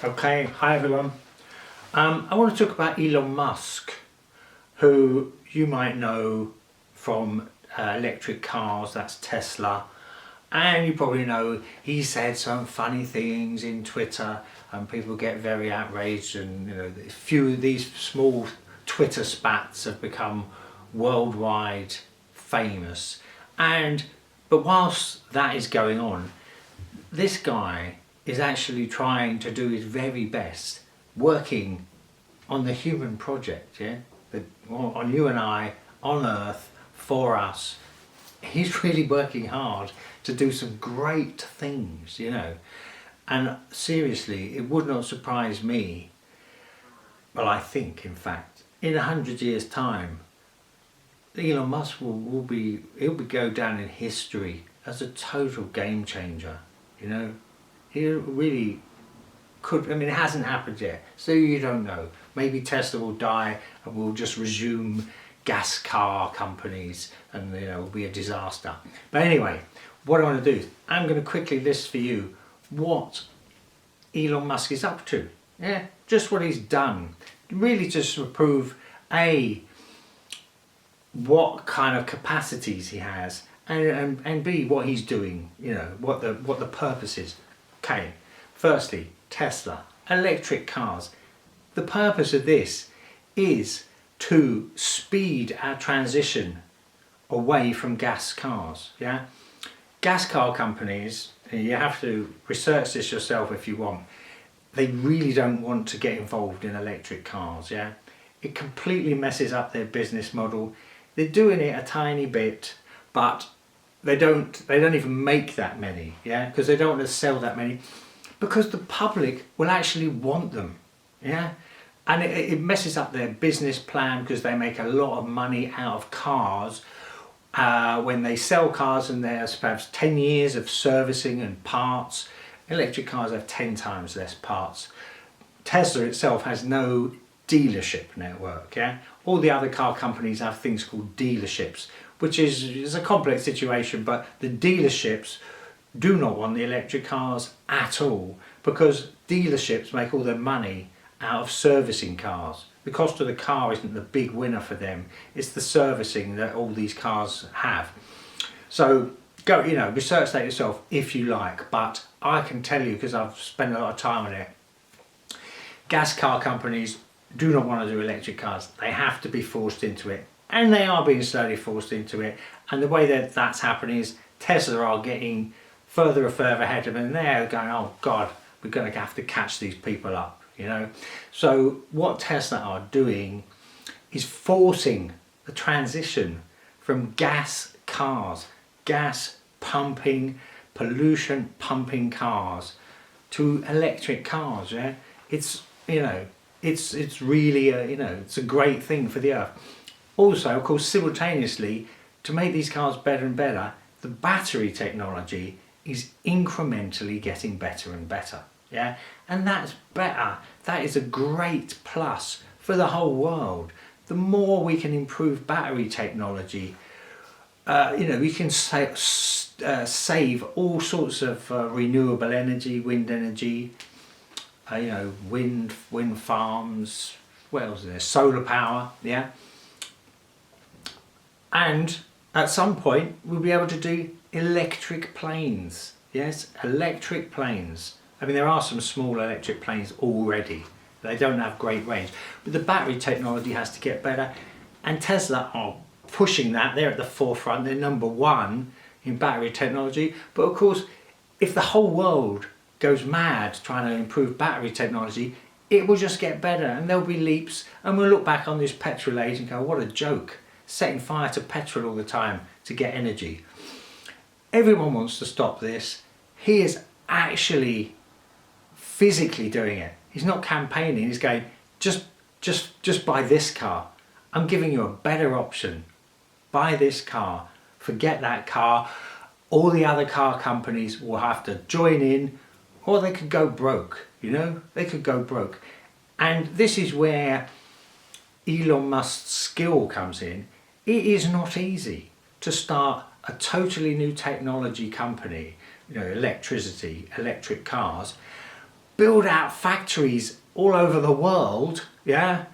Okay, hi everyone. I want to talk about Elon Musk, who you might know from electric cars, that's Tesla, and you probably know he said some funny things in Twitter and people get very outraged, and a few of these small Twitter spats have become worldwide famous. But whilst that is going on, this guy is actually trying to do his very best, working on the human project, on you and I, on Earth, for us. He's really working hard to do some great things, And seriously, it would not surprise me, well, I think, in fact, in 100 years' time, Elon Musk he'll go down in history as a total game changer, He really could. I mean, it hasn't happened yet, so you don't know. Maybe Tesla will die and we'll just resume gas car companies, and it'll be a disaster. But anyway, what I want to do, I'm going to quickly list for you what Elon Musk is up to. Just what he's done, really, just to prove what kind of capacities he has, and B, what he's doing, what the purpose is. Okay, firstly, Tesla, electric cars. The purpose of this is to speed our transition away from gas cars. Gas car companies, you have to research this yourself if you want, they really don't want to get involved in electric cars. It completely messes up their business model. They're doing it a tiny bit, but they don't even make that many, because they don't want to sell that many, because the public will actually want them, and it messes up their business plan, because they make a lot of money out of cars when they sell cars, and there's perhaps 10 years of servicing and parts. Electric cars have 10 times less parts. Tesla itself has no dealership network. All the other car companies have things called dealerships, which is a complex situation, but the dealerships do not want the electric cars at all, because dealerships make all their money out of servicing cars. The cost of the car isn't the big winner for them, it's the servicing that all these cars have. So go, research that yourself if you like, but I can tell you, because I've spent a lot of time on it, gas car companies do not want to do electric cars. They have to be forced into it, and they are being slowly forced into it. And the way that that's happening is Tesla are getting further and further ahead of them, and they're going, oh God, we're going to have to catch these people up, So what Tesla are doing is forcing the transition from gas cars, gas pumping, pollution pumping cars, to electric cars. It's it's really it's a great thing for the earth. Also, of course, simultaneously, to make these cars better and better, the battery technology is incrementally getting better and better. And that's better. That is a great plus for the whole world. The more we can improve battery technology, we can save all sorts of renewable energy, wind energy, wind farms, what else is there, solar power, and at some point we'll be able to do electric planes. Electric planes. I mean, there are some small electric planes already. They don't have great range, but the battery technology has to get better, and Tesla are pushing that. They're at the forefront. They're number one in battery technology. But of course, if the whole world goes mad trying to improve battery technology, it will just get better, and there'll be leaps, and we'll look back on this petrol age and go, what a joke, setting fire to petrol all the time to get energy. Everyone wants to stop this. He is actually physically doing it. He's not campaigning. He's going, just buy this car. I'm giving you a better option. Buy this car. Forget that car. All the other car companies will have to join in, or they could go broke. They could go broke. And this is where Elon Musk's skill comes in. It is not easy to start a totally new technology company, electricity, electric cars, build out factories all over the world, yeah,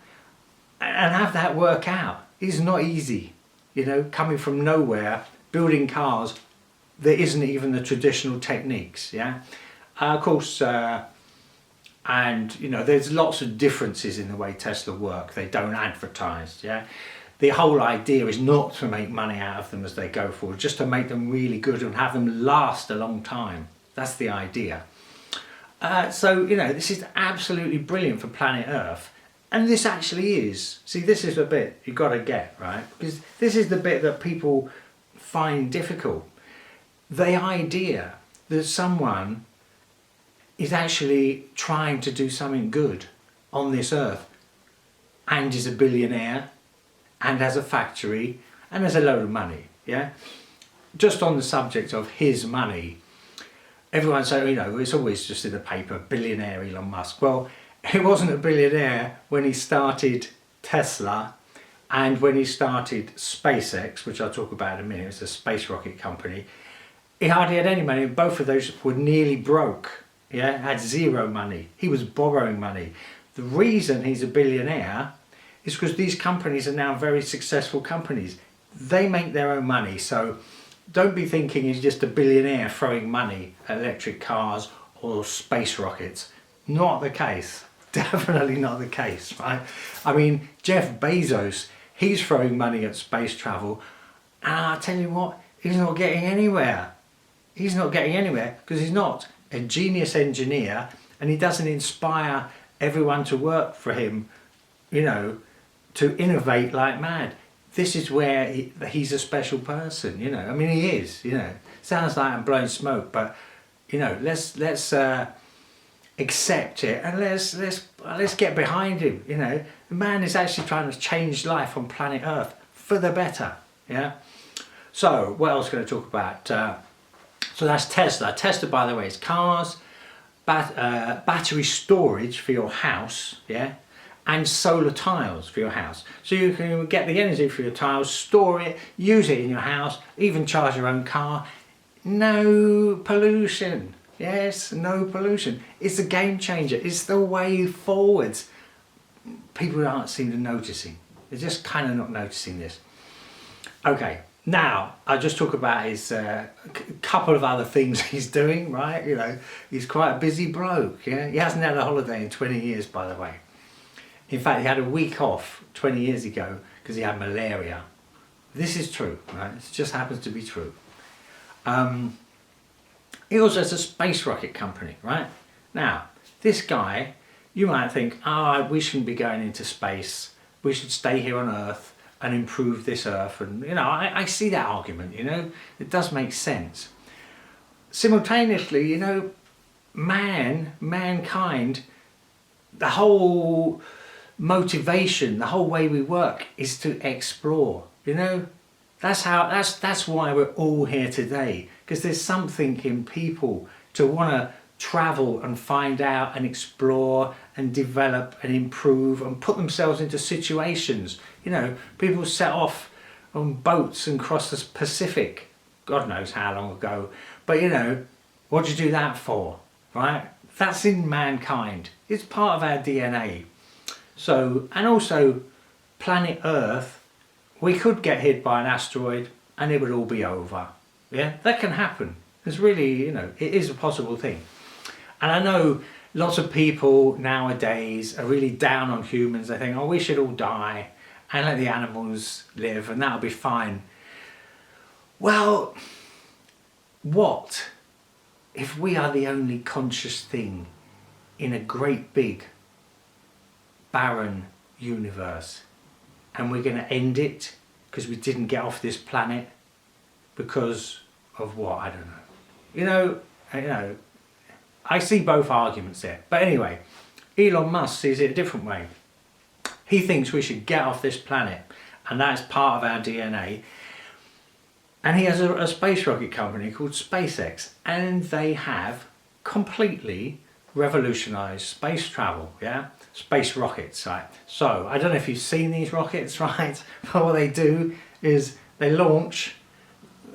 and have that work out is not easy. You know, coming from nowhere, building cars, there isn't even the traditional techniques, yeah. Of course, and you know, there's lots of differences in the way Tesla work. They don't advertise, yeah. The whole idea is not to make money out of them as they go forward, just to make them really good and have them last a long time. That's the idea. So, you know, this is absolutely brilliant for planet Earth. And this actually is. See, this is the bit you've got to get, right? Because this is the bit that people find difficult. The idea that someone is actually trying to do something good on this Earth and is a billionaire and has a factory and has a load of money, yeah? Just on the subject of his money, everyone says, you know, it's always just in the paper, billionaire Elon Musk. Well, he wasn't a billionaire when he started Tesla and when he started SpaceX, which I'll talk about in a minute. It's a space rocket company. He hardly had any money. Both of those were nearly broke, yeah, had zero money. He was borrowing money. The reason he's a billionaire is because these companies are now very successful companies. They make their own money, so don't be thinking he's just a billionaire throwing money at electric cars or space rockets. Not the case. Definitely not the case, right? I mean, Jeff Bezos, he's throwing money at space travel, and I'll tell you what, he's not getting anywhere. He's not getting anywhere because he's not a genius engineer and he doesn't inspire everyone to work for him, you know, to innovate like mad. This is where he's a special person, you know. I mean, he is, you know. Sounds like I'm blowing smoke, but you know, let's accept it and let's get behind him. You know, the man is actually trying to change life on planet Earth for the better. Yeah. So what else can I talk about? So that's Tesla. Tesla, by the way, is cars, battery storage for your house. Yeah. And solar tiles for your house. So you can get the energy for your tiles, store it, use it in your house, even charge your own car. No pollution. Yes, no pollution. It's a game changer. It's the way forwards. People aren't seem to noticing. They're just kind of not noticing this. Okay, now I'll just talk about his couple of other things he's doing, right? You know, he's quite a busy bloke, yeah? He hasn't had a holiday in 20 years, by the way. In fact, he had a week off 20 years ago because he had malaria. This is true, right? It just happens to be true. He also has a space rocket company, right? Now, this guy, you might think, oh, we shouldn't be going into space. We should stay here on Earth and improve this Earth. And, you know, I see that argument, you know. It does make sense. Simultaneously, you know, mankind, the whole motivation, the whole way we work is to explore, you know. That's why we're all here today, because there's something in people to want to travel and find out and explore and develop and improve and put themselves into situations. You know, people set off on boats and cross the Pacific, God knows how long ago, but you know, what do you do that for, right? That's in mankind. It's part of our DNA. So, and also planet Earth, we could get hit by an asteroid and it would all be over. Yeah, that can happen. It's really, you know, it is a possible thing. And I know lots of people nowadays are really down on humans. They think, oh, we should all die and let the animals live and that'll be fine. Well, what if we are the only conscious thing in a great big barren universe and we're going to end it because we didn't get off this planet because of what? I don't know. You know, I see both arguments there. But anyway, Elon Musk sees it a different way. He thinks we should get off this planet and that's part of our DNA. And he has a space rocket company called SpaceX and they have completely revolutionised space travel, yeah? Space rockets, right? So, I don't know if you've seen these rockets, right? But what they do is they launch,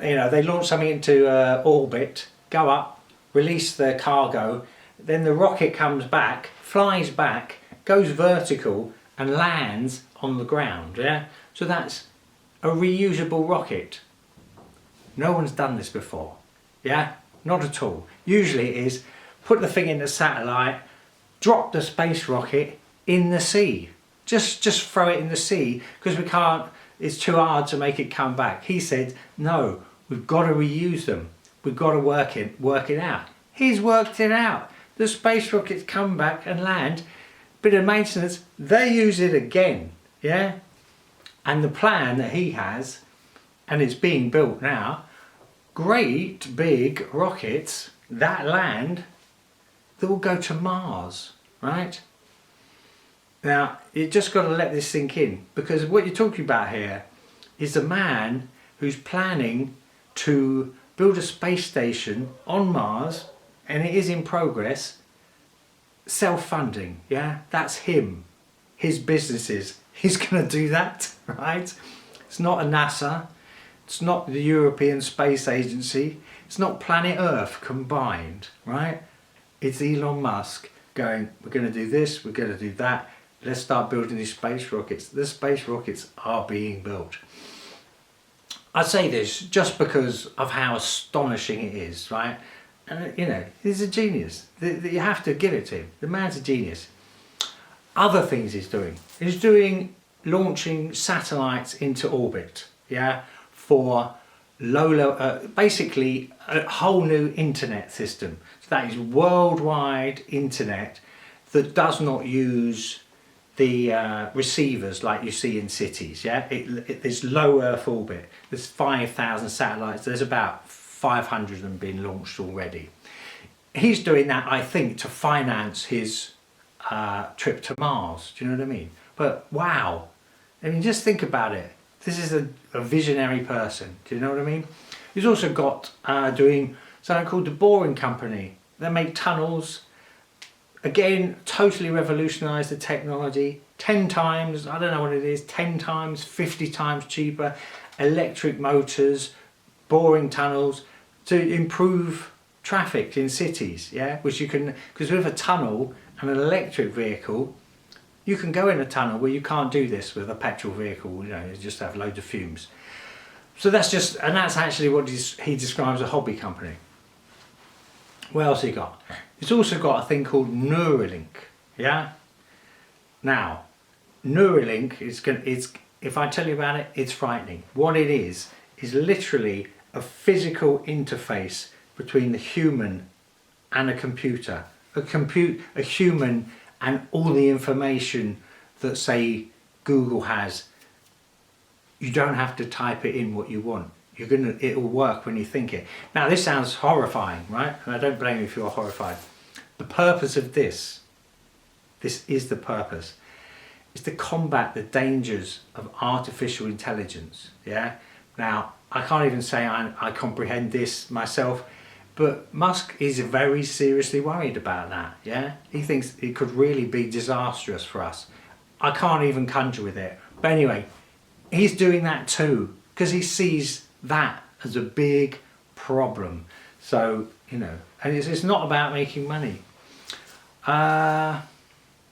you know, they launch something into orbit, go up, release their cargo, then the rocket comes back, flies back, goes vertical and lands on the ground, yeah? So that's a reusable rocket. No one's done this before, yeah? Not at all. Usually it is put the thing in the satellite, drop the space rocket in the sea. Just throw it in the sea because we can't, it's too hard to make it come back. He said, no, we've got to reuse them. We've got to work it out. He's worked it out. The space rockets come back and land, bit of maintenance, they use it again, yeah? And the plan that he has, and it's being built now, great big rockets that land, that will go to Mars, right? Now, you just got to let this sink in, because what you're talking about here is a man who's planning to build a space station on Mars, and it is in progress, self-funding, yeah? That's him, his businesses. He's going to do that, right? It's not a NASA, it's not the European Space Agency, it's not Planet Earth combined, right? It's Elon Musk going, we're going to do this, we're going to do that, let's start building these space rockets. The space rockets are being built. I say this just because of how astonishing it is, right? And you know, he's a genius. You have to give it to him. The man's a genius. Other things he's doing launching satellites into orbit, yeah, for basically a whole new internet system. So that is worldwide internet that does not use the receivers like you see in cities, yeah? There's low Earth orbit. There's 5,000 satellites. There's about 500 of them being launched already. He's doing that, I think, to finance his trip to Mars. Do you know what I mean? But wow, I mean, just think about it. This is a visionary person. Do you know what I mean? He's also got doing something called the Boring Company. They make tunnels. Again, totally revolutionised the technology. 10 times, I don't know what it is, 10 times, 50 times cheaper. Electric motors, boring tunnels to improve traffic in cities, yeah? Which you can, because with a tunnel and an electric vehicle, you can go in a tunnel where you can't do this with a petrol vehicle, you know, you just have loads of fumes. So that's just, and that's actually what he describes a hobby company. What else he got? It's also got a thing called Neuralink, yeah? Now, Neuralink is if I tell you about it, it's frightening. What it is literally a physical interface between the human and a computer. A human and all the information that, say, Google has. You don't have to type it in what you want. It'll work when you think it. Now this sounds horrifying, right? And I don't blame you if you're horrified. The purpose of this is the purpose, is to combat the dangers of artificial intelligence, yeah? Now, I can't even say I comprehend this myself, but Musk is very seriously worried about that, yeah? He thinks it could really be disastrous for us. I can't even conjure with it. But anyway, he's doing that too, because he sees that as a big problem. So, you know, and it's not about making money.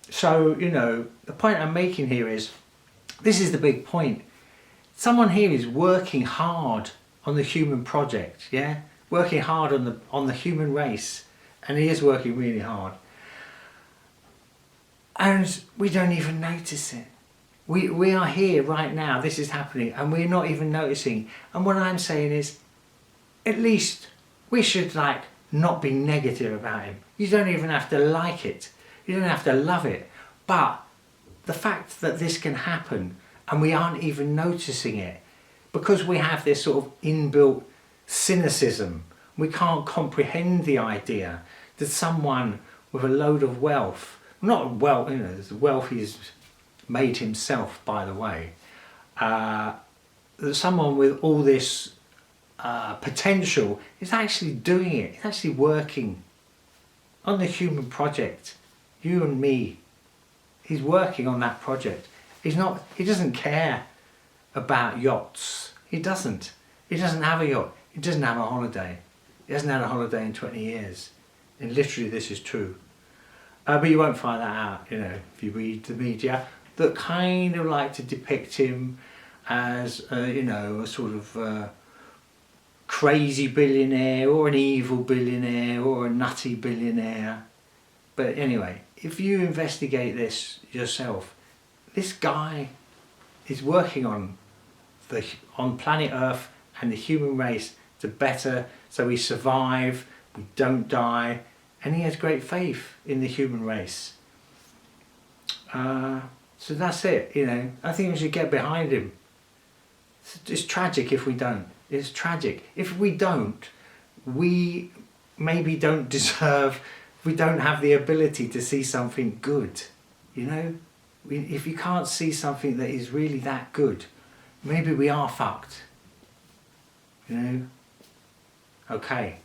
So, you know, the point I'm making here is, this is the big point. Someone here is working hard on the human project, yeah? Working hard on the human race, and he is working really hard. And we don't even notice it. We are here right now, this is happening, and we're not even noticing. And what I'm saying is, at least we should not be negative about him. You don't even have to like it. You don't have to love it. But the fact that this can happen and we aren't even noticing it, because we have this sort of inbuilt cynicism, we can't comprehend the idea that someone with a load of wealth, not wealth, you know, the wealth he's made himself, by the way, that someone with all this potential is actually doing it. He's actually working on the human project. You and me. He's working on that project. He doesn't care about yachts. He doesn't have a yacht. He doesn't have a holiday. He hasn't had a holiday in 20 years. And literally this is true. But you won't find that out, you know, if you read the media that kind of like to depict him as, you know, a sort of crazy billionaire or an evil billionaire or a nutty billionaire. But anyway, if you investigate this yourself, this guy is working on planet Earth and the human race to better, so we survive, we don't die, and he has great faith in the human race. So that's it, you know. I think we should get behind him. It's tragic if we don't. It's tragic. If we don't, we maybe don't deserve, we don't have the ability to see something good, you know. If you can't see something that is really that good, maybe we are fucked, you know. Okay.